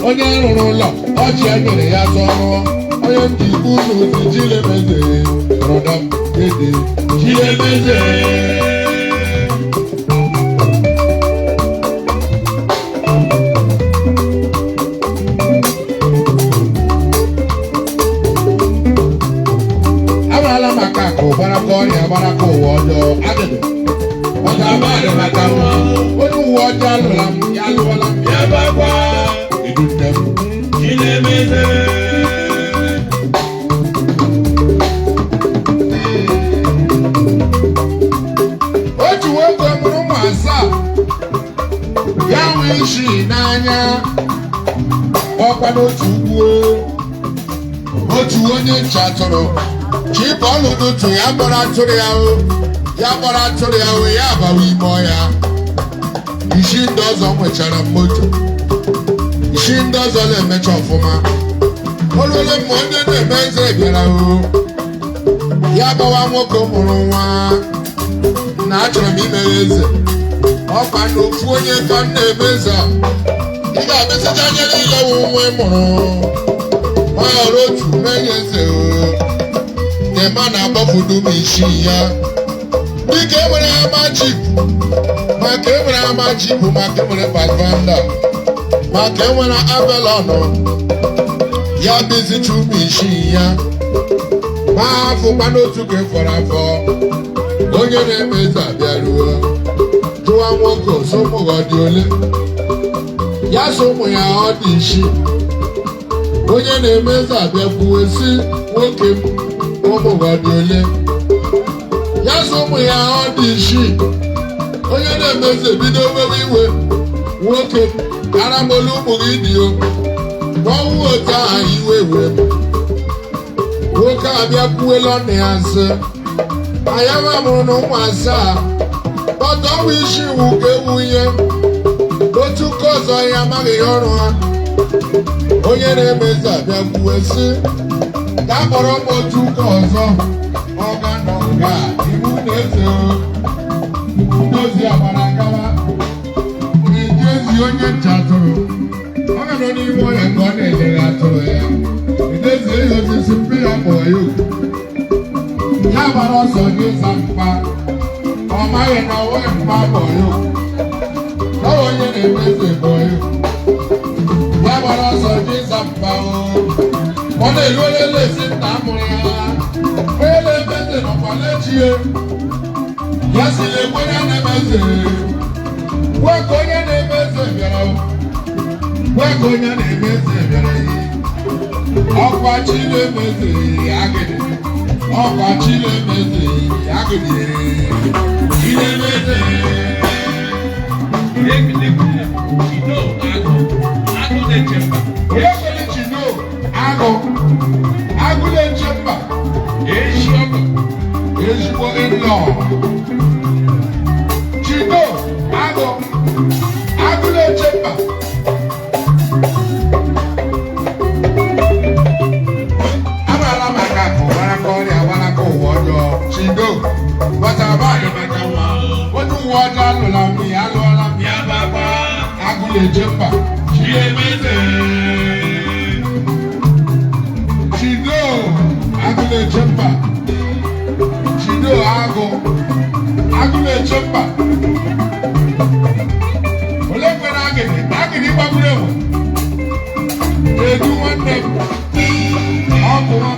onye rụrụ ụlọ ọchị anyere ya zọrọ onye ndị unu dị Chilemeze rọdam ede Chilemeze amarala maka akụ gbaraka ọrịa gbaraka ụwa ọjọọ agịdị maka abalị maka nwa onye ụwa ọjọọ alụla m ya alụọla m ya gbagwa Chilemeze otu nwoke mụrụ ụmụ asaa ya nwee isi n'anya ọkwa n'otu ugwu otu onye nche atụrụ chịpụ ọlụdụtụ ya gbara atụrụ ya ya abawa ime ọya isi ndị ọzọ nwechara moto isi ndị ọzọ na-emecha ọfụma olule ma onye na-eme eze bịara ya gbawa nwoke mụrụ nwa na achọrọ m imeghe eze ọkwa na ofu onye ka m na-eme eze a ị ga-abịasacha anya niile nwa mụrụ ọghọrọ otu menye eze na-eme na-agbafudu m isi ya dịka enwere amachipu maka enwere amachipu maka enwere pathfinder maka enwere abelọnụ ya bizicha ụmụ isi ya ma afụkwa n'otu ka efọrọ afọ onye na-eme eze abịaruo jụwa nwoke so ụmụ ọ dị ole ya so ụmụ ya ọ dị isii onye na-eme eze abịakwuwe si nwoke m ụmụ ọ dị ole ya so ụmụ ya ọ dị isii onye na-eme eze bido mewe iwe nwoke aramolu ụmụ gị dị o n'ọnwụ otu aha iwe were m nwoke abịakwuwela ọnụ ya nsị ayama mụrụ na ụmụ asaa ọtọ ọnwụ isi iwu ka ewu ihe otu nke ọzọ ya amaghị ihe ọrụ ha onye na-eme eze abịakwuwe sị ka kpọrọ m otu ụka ọzọ ọga nọ nga iwu na-eze ndozi agbara agawa ezi onye nche atụrụ ọ ga nọ n'ime ọya ka ọ na-elere atụrụ ya edezie ya osisi mpi ya kpọọ ya oku ya gbara ọsọ nye ịza mkpa ọ maghị na onye mkpa kpọọ ya oku ọ onye na-eme eze kpọọ ya oku ya gbara ọsọ nye ịza mkpa ọ na-elu onye na-esi nna mụrụ ya onye na-eme eze nọkwa n'echie ya si na-ekwe onye na-eme eze Weka onye na-eme eze bịara ọkwa Chilemeze agịdị ọkwa Chilemeze agịdị Chilemeze ekele Chino agụ na-eche mba ezigbo ịlọ Chino agụ na-eche mba amara maka akụ gbaraka ọrịa gbaraka ụwa ọjọọ Chido gbasara maka nwa otu ụwa ọjọọ alụla m ya alụọla m ya baba agụ na-eche mba Chilemeze Chido agụ na-eche mba Chido agụ na-eche mba ole kwere agịdị gbagburu enwe edu nwanne m ọkụ nwa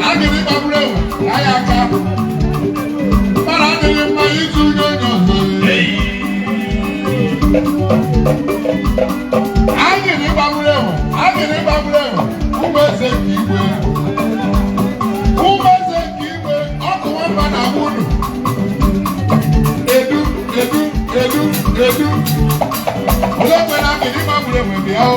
Agịrị gbagburu ewu anyị aka mana adịghị mma ịtụ onye onye ọzọ. Agịrị gbagburu ewu ụmụ eze nke igwe ọkụ nwamba na nwunu edu ole mgbe na agịrị gbagburu ewu bịa o